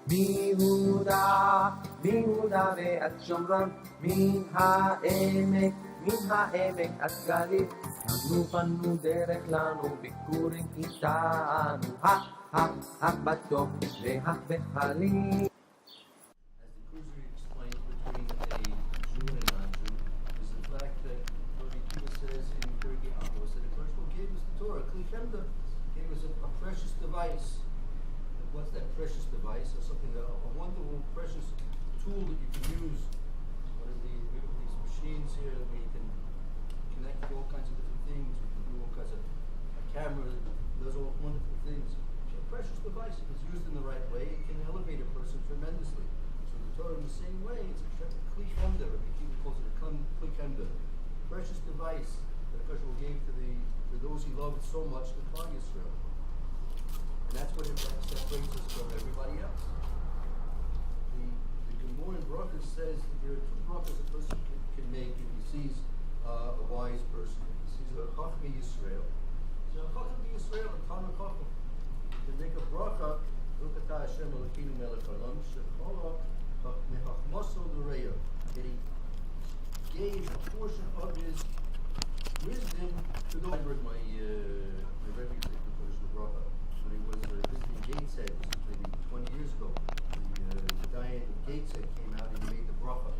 מיהודה ועד שומרון, מן העמק עד גליל, פנו דרך לנו ביקורים איתנו, בטוב והבחליל. Precious device. What's that precious device? Or something, a wonderful, precious tool that you can use. What are these machines here where you can connect to all kinds of different things. You can do all kinds of a camera that does all wonderful things. It's a precious device. If it's used in the right way, it can elevate a person tremendously. So the Torah, in the same way, it's a kli chemda. He calls it a kli chemda. Precious device that Hashem gave to those he loved so much, the Klal Yisrael. And that's what separates us from everybody else. The Gemara in Brachas says that there are two brachas a person can make if he sees a wise person. If he sees a Chachmei Yisrael. So a Chachmei Yisrael, a Talmid Chacham, you can make a bracha, Baruch atah Hashem Elokeinu melech haolam, shechala mechachmaso l'reya, that he gave a portion of his wisdom to those. I remember my Rebbe said to finish the bracha. When he was visiting Gateshead, this was maybe 20 years ago, the Dayan of Gateshead came out and he made the bracha.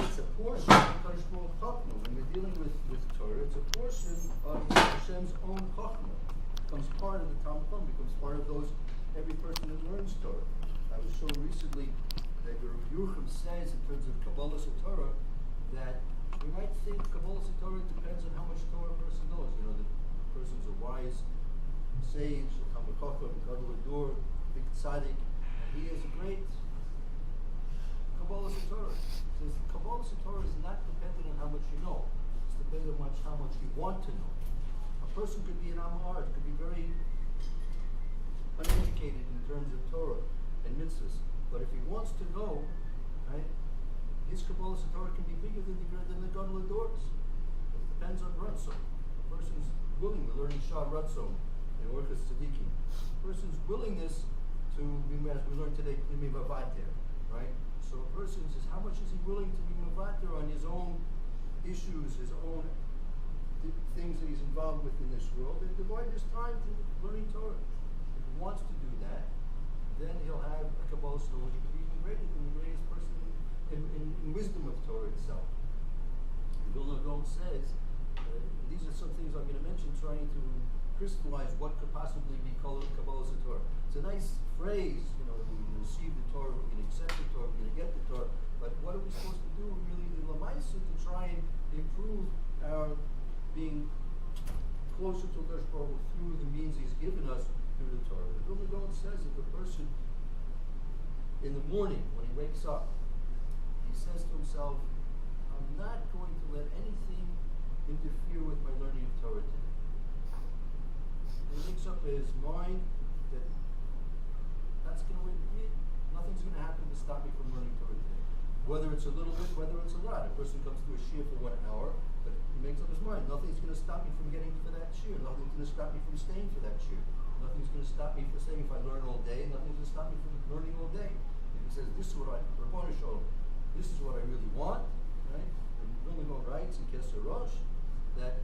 It's a portion of Kadosh Baruch Chachma. When we're dealing with Torah, it's a portion of Hashem's own Chachma. It becomes part of the Talmud Chachma, becomes part of every person that learns Torah. I was shown recently that Rav Furst says in terms of Kabbalah Torah that we might think Kabbalah Torah depends on how much Torah a person knows. You know, the person's a wise sage, a Talmid Chacham, a Gadol Ador, big tzaddik, and he is a great Kabbalah Torah. It says Kabbalah Torah is not dependent on how much you know. It's dependent on how much you want to know. A person could be an Amhar, could be very uneducated in terms of Torah and mitzvahs, but if he wants to know, right, his Kabbalah Torah can be bigger than the Gadol Adors. It depends on Ratzon. A person's willing to learn Shah Ratzon in Orchis Tzadikim. A person's willingness to be, as we learned today, to be mavater, right? So a person says, how much is he willing to be mavater on his own issues, his own things that he's involved with in this world, and devote his time to learning Torah. If he wants to do that, then he'll have a Kabbalah Torah which could be even greater than the greatest person in wisdom of Torah itself. The Vilna Gaon says, these are some things I'm going to mention, trying to crystallize what could possibly be called Kabbalah Torah. It's a nice phrase, you know, we receive the Torah, we're going to accept the Torah, we're going to get the Torah, but what are we supposed to do really in Lamaisa to try and improve our being closer to Kadosh Baruch Hu through the means he's given us through the Torah? The Vilna Gaon says that the person in the morning when he wakes up, he says to himself, I'm not going to let anything interfere with my learning of Torah today. He makes up his mind that that's going to be it. Nothing's going to happen to stop me from learning Torah today. Whether it's a little bit, whether it's a lot. A person comes to a shiur for 1 hour, but he makes up his mind. Nothing's going to stop me from getting to that shiur. Nothing's going to stop me from staying for that shiur. Nothing's going to stop me from saying if I learn all day. Nothing's going to stop me from learning all day. If he says, this is what Rabbanu Shalom, this is what I really want, right? And Vilna Gaon writes in Keser Rosh that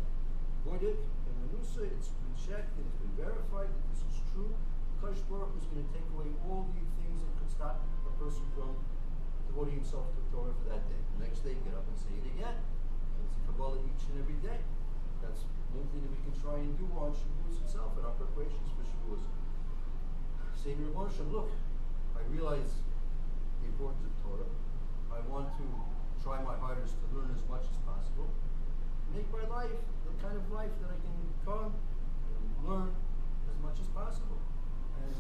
Boidik and Manusa, it's been checked and it's been verified that this is true. Kadosh Baruch Hu is going to take away all the things that could stop a person from devoting himself to Torah for that day. The next day, get up and say it again. And it's a Kabbalah each and every day. That's one thing that we can try and do on Shavuos itself in our preparations for Shavuos. Say to Rav Furst, look, I realize the importance of Torah. I want to try my hardest to learn as much as possible. Make my life the kind of life that I can come and learn as much as possible. And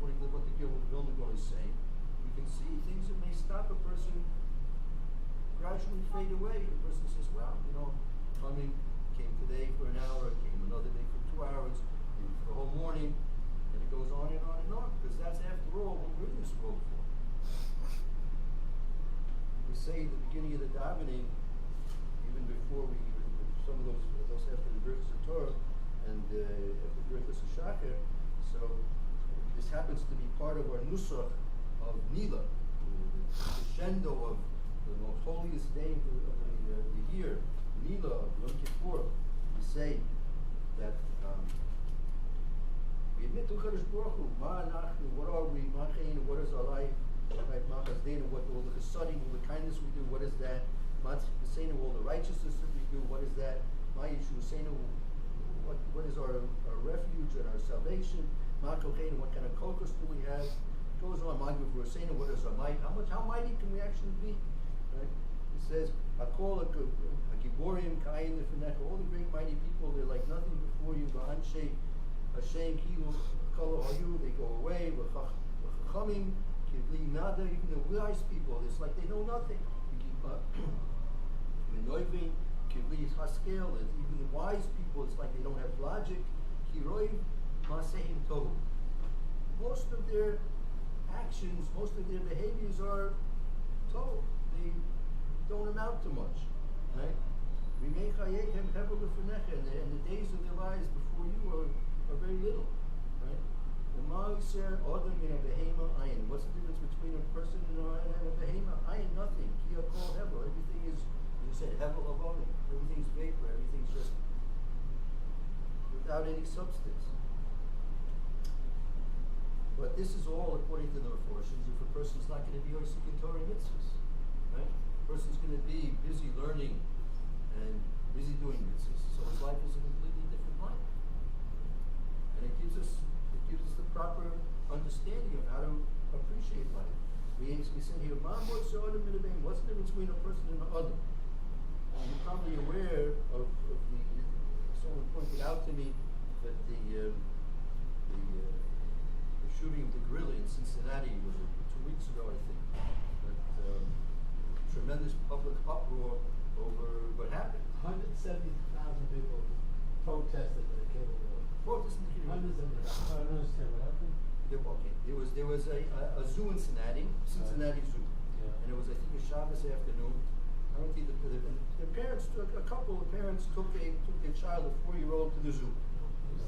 what the Vilna Gaon is saying, we can see things that may stop a person gradually fade away. The person says, well, you know, coming, came today for an hour, came another day for 2 hours, came for the whole morning, and it goes on and on and on, because that's after all what we're in this world for. We say at the beginning of the davening, even before some of those after the Birchas of Torah and after the Birchas of Shachar, so this happens to be part of our nusach of Nila, the crescendo of the most holiest day of the year, Nila of Yom Kippur. We say that we admit to Kadosh Baruch Hu, Ma Anachnu, what are we, Ma Cheinu, what is our life, right? Ma Chasdenu, what all the chesadim, all the kindness we do, what is that? Ma Tzidkenu, all the righteousness that we do, what is that? Ma Yeshua what is our refuge and our salvation? Ma Kocheinu, what kind of kokus do we have? It goes on, Ma Gevurseinu, what is our might? How mighty can we actually be? Right? It says, Hakol Giborim, Kayin Lefinecha, all the great mighty people, they're like nothing before you. V'anshe Hashem Kilu Kolo Hayu, they go away. V'chachamim Kivli Nada, even the wise people, it's like they know nothing. Menoivin Kivli Haskel, even the wise people, it's like they don't have logic. Kiroiv Masehim Tohu. Most of their actions, most of their behaviors are tohu. They don't amount to much, right? We make Hayechem Hevel Lefinecha, and the days of their lives before you are very little, right? What's the difference between a person and a behema? Ayin, nothing. Kia kol hevel. Everything is, as I said, hevel avodim. Everything's vapor. Everything's just without any substance. But this is all according to the Forshins. If a person's not going to be seeking Torah mitzvahs, right? A person's going to be busy learning and busy doing mitzvahs. So his life is a completely different life. And it gives us the proper understanding of how to appreciate life. We say here, what's the difference between a person and another? You're probably aware of someone pointed out to me that the shooting of the gorilla in Cincinnati was 2 weeks ago, I think. But tremendous public uproar over what happened. 170,000 people protested for the killing of Protesting the killing. hundreds of millions. I don't understand what happened. There was a zoo in Cincinnati Zoo, Yeah. and it was, I think, a Shabbos afternoon. I don't think the parents a couple of parents took their child, a 4-year-old, to the zoo.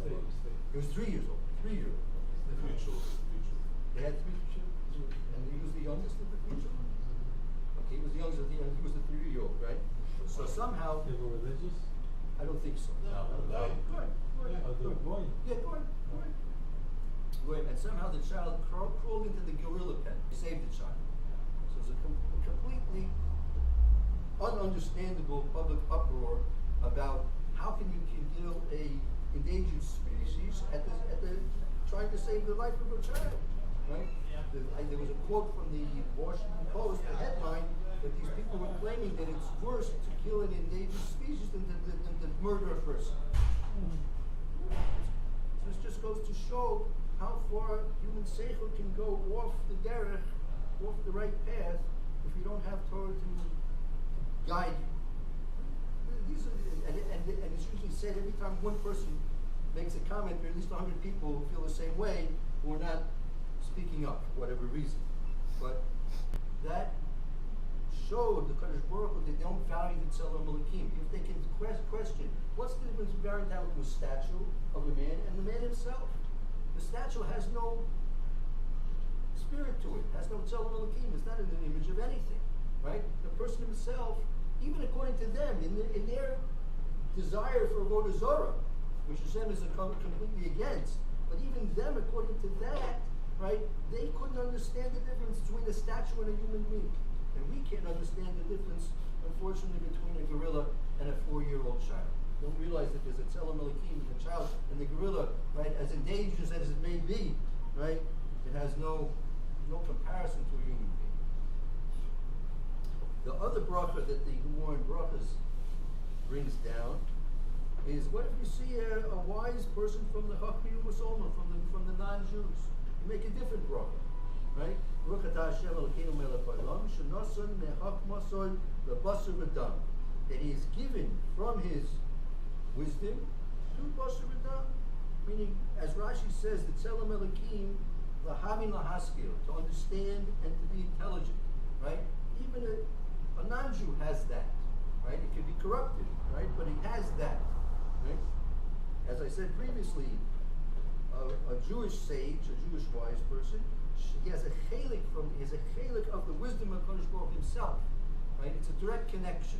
He was 3 years old. 3-year-old. Three children. They had 3 children, and he was the youngest of the 3 children. Okay, he was the youngest of the young. He was the 3-year-old, right? So somehow, They were religious? I don't think so. No, Go ahead. Oh, they were going. Yeah, go ahead. And somehow the child crawled into the gorilla pen. They saved the child. So it's a completely ununderstandable public uproar about how can you kill a endangered species at the trying to save the life of a child, right? There was a quote from the Washington Post, the headline, that these people were claiming that it's worse to kill an endangered species than to murder a person. So this just goes to show how far human seichel can go off the derech, off the right path, if you don't have Torah to guide you. And it's usually said every time one person makes a comment, there are at least 100 people who feel the same way who are not speaking up for whatever reason. But that showed the Kadosh Baruch Hu that they don't value the Tzelem Elokim. If they can question, what's the difference between down to a statue of a man and the man himself? The statue has no spirit to it, has no Tzelem Elokim. It's not an image of anything, right? The person himself, even according to them, in their desire for Avodah Zorah, which Hashem is completely against, but even them, according to that, right, they couldn't understand the difference between a statue and a human being. And we can't understand the difference, unfortunately, between a gorilla and a 4-year-old child. Don't realize that there's a Tzelem Elokim in the child and the gorilla, right, as endangered as it may be, right, it has no comparison to a human being. The other bracha that the Gemara in Brachas brings down is, what if you see a wise person from the Chachmim Musolma, from the non-Jews? You make a different bracha, right? Baruch atah Hashem Elokeinu melech haolam, shenosan mechachmasoi lebasar v'dam. That he is given from his wisdom to basar v'dam. Meaning, as Rashi says, the Tzelem Elokim lahavin lahaskil, to understand and to be intelligent, right? Even a non-Jew has that, right? It can be corrupted, right? But he has that, right? As I said previously, a a Jewish sage, a Jewish wise person, he has a chelik of the wisdom of Kadosh Baruch Hu himself. Right? It's a direct connection.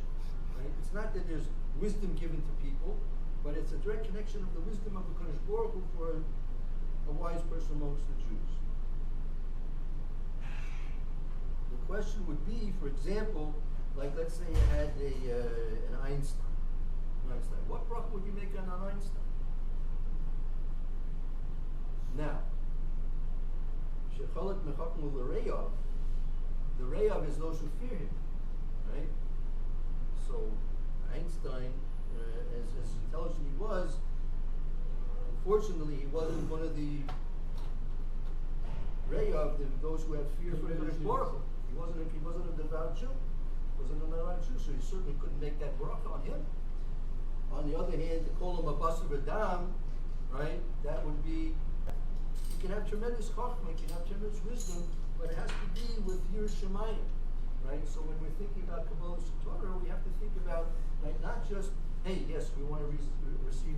Right? It's not that there's wisdom given to people, but it's a direct connection of the wisdom of the Kadosh Baruch Hu for a wise person amongst the Jews. The question would be, for example, like let's say you had an Einstein. What bracha would you make on an Einstein? Now, Shechalak mechakmu l'reyav. The reyav is those who fear him, right? So Einstein, as intelligent he was, unfortunately he wasn't one of the reyav, those who have fear for Kadosh Baruch Hu. He wasn't a devout Jew. So he certainly couldn't make that bracha on him. On the other hand, to call him a basar v'dam, right? That would be, you can have tremendous chachma, you can have tremendous wisdom, but it has to be with Yir Shemayim, right? So when we're thinking about Kabbalah Torah, we have to think about, right, not just, hey, yes, we want to receive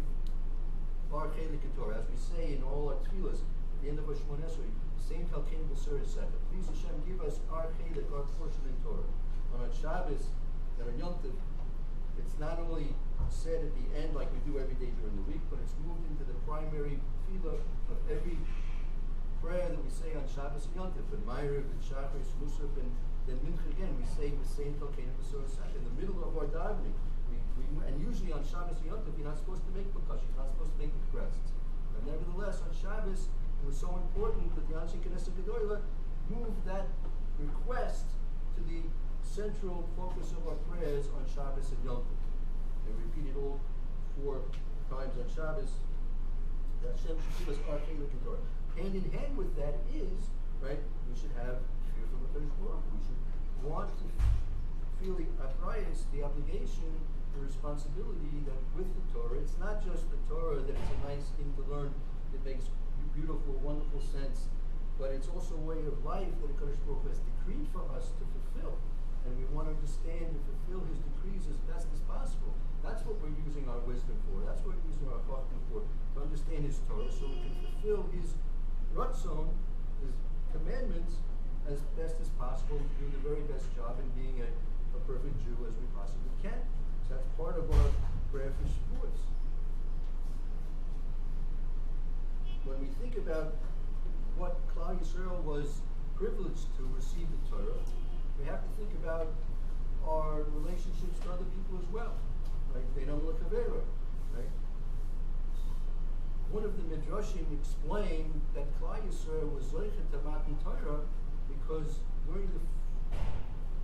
our chelik in Torah, as we say in all our tefillas at the end of our Shemona Esrei, same Talkein B'Sur Second. Please Hashem, give us our chelik, our portion in Torah. On Shabbos and on Yom Tov, it's not only said at the end like we do every day during the week, but it's moved into the primary tefillah of every prayer that we say on Shabbos and Yom Tov, and Ma'ariv, and Shachris, Musaf, and then Mincha again. We say the same Talkein B'Sur Second in the middle of our davening. And usually on Shabbos and Yom Tov, you're not supposed to make percussion, you're not supposed to make requests. But nevertheless, on Shabbos, it was so important that the Anshe Knesset Gedolah moved that request to the central focus of our prayers on Shabbos and Yom Tov. And repeat it all 4 times on Shabbos. That Hashem should give us our chelik in Torah. Hand in hand with that is, right, we should have fear from the Kadosh Baruch Hu. We should want to feel the achrayus, the obligation, the responsibility that with the Torah, it's not just the Torah that it's a nice thing to learn that makes beautiful, wonderful sense, but it's also a way of life that the Kadosh Baruch Hu has decreed for us to fulfill. And we want to understand and fulfill his decrees as best as possible. That's what we're using our wisdom for. That's what we're using our chachma for, to understand his Torah so we can fulfill his ratzon, his commandments, as best as possible, and do the very best job in being a perfect Jew as we possibly can. So that's part of our prayer for Shavuos. When we think about what Klal Yisrael was privileged to receive the Torah, we have to think about our relationships to other people as well. Right? Beinam l'chavero, right? One of the Midrashim explained that Klal Yisrael was zoichet to matan Torah because during the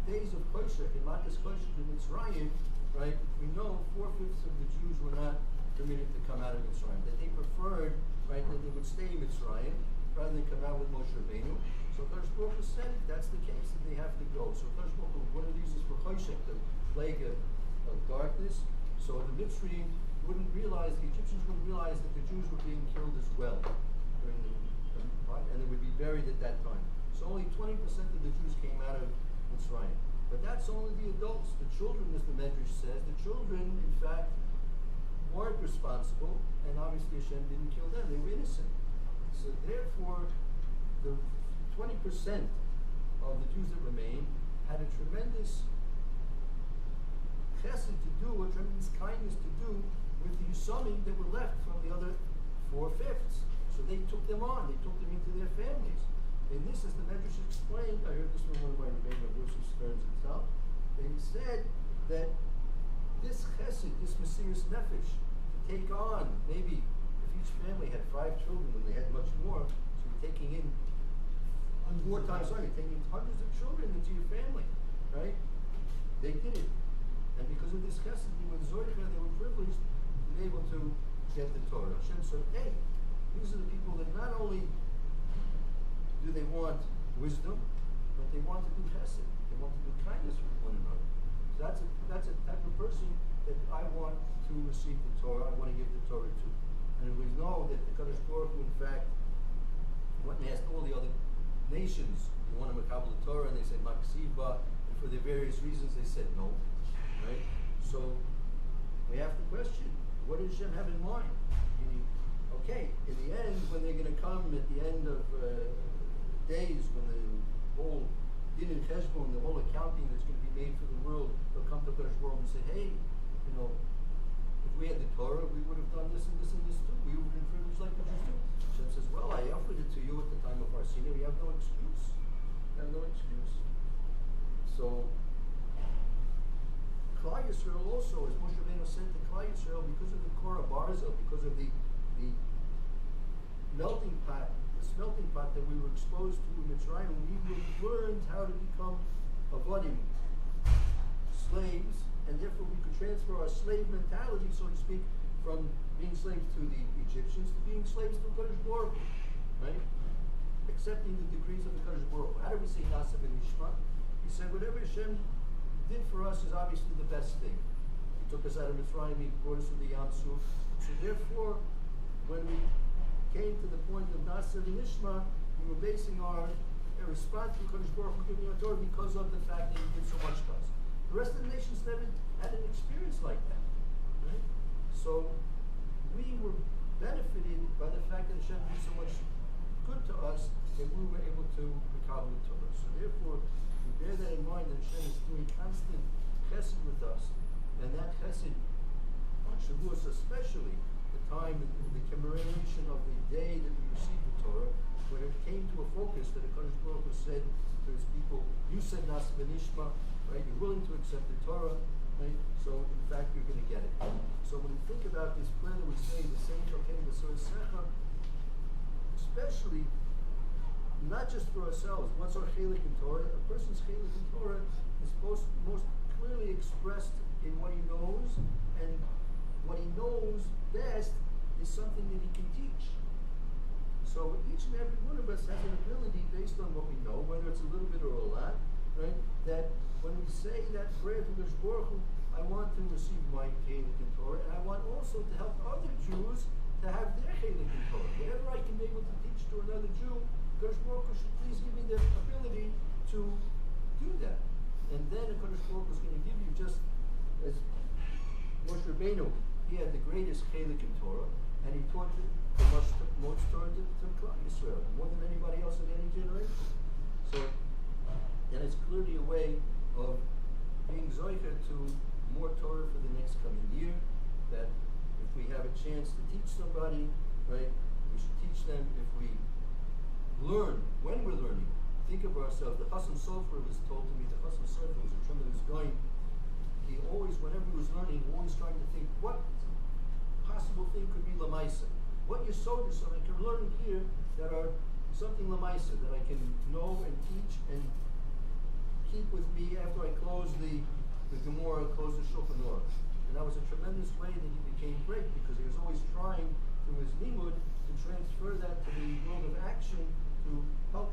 days of Koshech, in Makas Koshech in Mitzrayim, right, we know 4/5 of the Jews were not permitted to come out of Mitzrayim. That they preferred, right, that they would stay in Mitzrayim rather than come out with Moshe Rabbeinu. So Kadosh Baruch Hu said, if that's the case, then they have to go. So Kadosh Baruch Hu, one of these is for Choshech, the plague of darkness. So the Mitzrayim wouldn't realize, the Egyptians wouldn't realize that the Jews were being killed as well during and they would be buried at that time. So only 20% of the Jews came out of Mitzrayim. But that's only the adults. The children, as the Medrash says, the children, in fact, weren't responsible, and obviously Hashem didn't kill them. They were innocent. So therefore, the 20% of the Jews that remained had a tremendous chesed to do, a tremendous kindness to do with the Yisomim that were left from the other 4/5. So they took them on, they took them into their families. And this, as the Medrash explained, I heard this from one of my Rebbeinu Bruce's Stearns himself, they said that this chesed, this Mesiras Nefesh, to take on, maybe if each family had 5 children and they had much more, so you're taking in 4 times, you're taking in hundreds of children into your family, right? They did it. And because of this chesed, they were zoicha, they were privileged to be able to get the Torah. Hashem said, hey, these are the people that not only do they want wisdom, but they want to do chesed. They want to do kindness with one another. So that's a type of person that I want to receive the Torah, I want to give the Torah to. And we know that the Kadosh Baruch Hu, in fact, went and asked all the other nations, you want to makabel the Torah, and they said maksiva, and for their various reasons they said no. Right? So we have to question, what does Hashem have in mind? Okay, in the end, when they're going to come at the end of days, when the whole din and cheshbon, the whole accounting that's going to be made for the world, they'll come to Kadosh Baruch Hu and say, hey, you know, if we had the Torah, we would have done this and this and this too. We would have been privileged like the Jews too. Hashem says, well, I offered it to you at the time of our senior. You have no excuse. You have no excuse. So, Klal Yisrael also, as Moshe Rabbeinu said to Klal Yisrael, because of the Korah Barzel, because of the melting pot, the smelting pot that we were exposed to in Mitzrayim, we learned how to become avodim, slaves, and therefore we could transfer our slave mentality, so to speak, from being slaves to the Egyptians to being slaves to Kadosh Baruch Hu, right? Accepting the decrees of the Kadosh Baruch Hu. How do we say Nasa v'Nishma? He said, whatever Hashem did for us is obviously the best thing. He took us out of Mitzrayim, He brought us to the Yam Suf. So therefore, when we came to the point of Nasa v'Nishma, we were basing our response to Kadosh Baruch Hu giving our Torah because of the fact that He did so much to us. The rest of the nations never had an experience like that, right? So we were benefited by the fact that Hashem did so much good to us that we were able to recover the Torah. So therefore, we bear that in mind that Hashem is doing constant chesed with us, and that chesed on Shavuos especially, the time, the commemoration of the day that we received the Torah, when it came to a focus that HaKadosh Baruch Hu said to His people, you said Nas v'Nishma, right? You're willing to accept the Torah, right? So in fact, you're going to get it. So when we think about this prayer that we say, the same Shokem B'Sor Secha, especially not just for ourselves. What's our chelik in Torah? A person's chelik in Torah is most clearly expressed in what he knows, and what he knows best is something that he can teach. So each and every one of us has an ability based on what we know, whether it's a little bit or a lot, right? That when we say that prayer to Kadosh Baruch Hu, I want to receive my chelik in Torah, and I want also to help other Jews to have their chelik in Torah. Whatever I can be able to teach to another Jew, Kadosh Baruch Hu should please give me the ability to do that. And then Kadosh Baruch Hu is going to give you, just as Moshe Rabbeinu, he had the greatest chelik in Torah, and he taught the most Torah to Klal Yisrael, more than anybody else in any generation. So, and it's clearly a way of being zoicher to more Torah for the next coming year, that if we have a chance to teach somebody, right, we should teach them. If we learn, when we're learning, think of ourselves. The Chassan Sofer was told to me, the Chassan Sofer was a tremendous guy. He always, whenever he was learning, always trying to think, what possible thing could be Lamaisa? What Yesodis I can learn here that are something Lamaisa, that I can know and teach and keep with me after I close the Gemara, close the Shulchan Aruch. And that was a tremendous way that he became great, because he was always trying through his limud to transfer that to the world of action, to help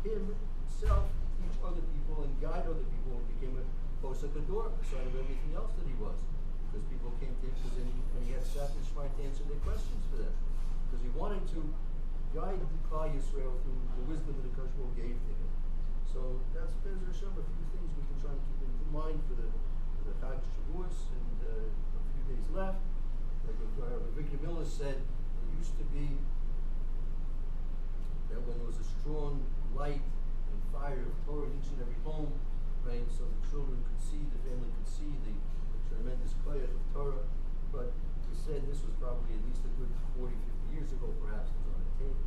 himself teach other people and guide other people, and became a posek ador beside of everything else that he was. Because people came to him, and he had Satan trying to answer their questions for them. Because he wanted to guide the Klal Yisrael through the wisdom that the Kadosh Baruch Hu gave to him. So that's Bez Hashem, a few things we can try to keep in mind for the Chag Shavuos, and a few days left. Like Victor Miller said, it used to be that when there was a strong light and fire of Torah in each and every home, right, so the children could see, the family could see the tremendous koyach of Torah. But he said this was probably at least a good 40, 50 years ago, perhaps, it was on a tape.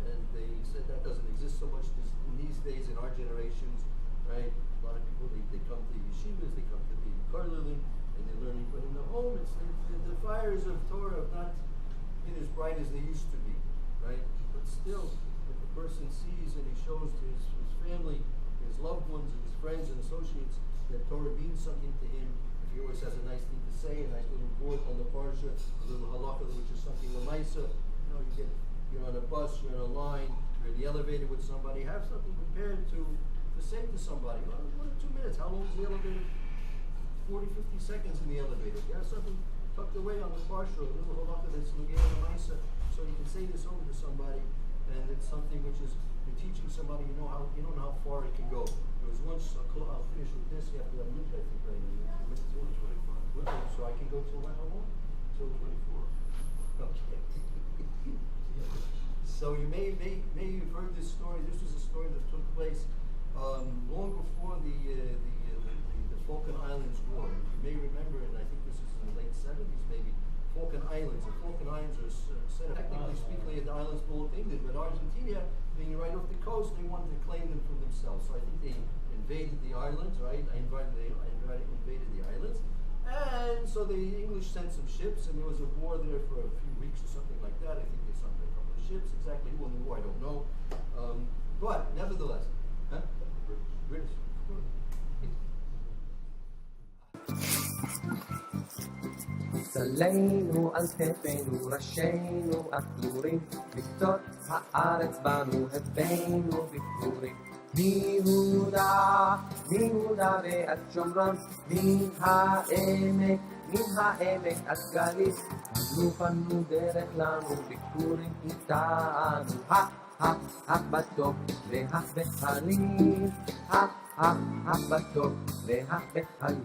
And they said that doesn't exist so much in these days in our generations, right? A lot of people, they come to yeshivas, they come to the kollelin, and they're learning. But in the home, the fires of Torah have not been as bright as they used to be, right? But still, if a person sees and he shows to his family, his loved ones, and his friends and associates that Torah means something to him, if he always has a nice thing to say, a nice little word on the parsha, a little halakha, which is something lemaisa, you're on a bus, you're on a line, you're in the elevator with somebody, have something prepared to say to somebody. 1 or 2 minutes. How long is the elevator? 40, 50 seconds in the elevator. You have something tucked away on the parsha, a little halakha that's negay lemaisa, so you can say this over to somebody, and it's something which is, you're teaching somebody, you don't know how far it can go. There was once, I'll finish with this, you have to have minute, I think, right now. 25. So I can go till how long? Till 24. Okay. So you may you've heard this story. This was a story that took place long before the Falkland Islands War. You may remember, and I think this is in the late 70s, maybe. Falkland Islands. The Falkland Islands are set up, technically speaking, the islands belong to England, but Argentina, being right off the coast, they wanted to claim them for themselves. So I think they invaded the islands, right? Invaded the islands. And so the English sent some ships, and there was a war there for a few weeks or something like that. I think they sunk a couple of ships. Exactly who won the war, I don't know. But nevertheless, British. צלנו על כתפינו, ראשינו עטורים, לקטות הארץ בנו הבאנו ביקורים. מיהודה ועד שומרון, מן העמק עד גליל, פנו דרך לנו ביקורים איתנו. בטוב והבחליל, בטוב והבחליל.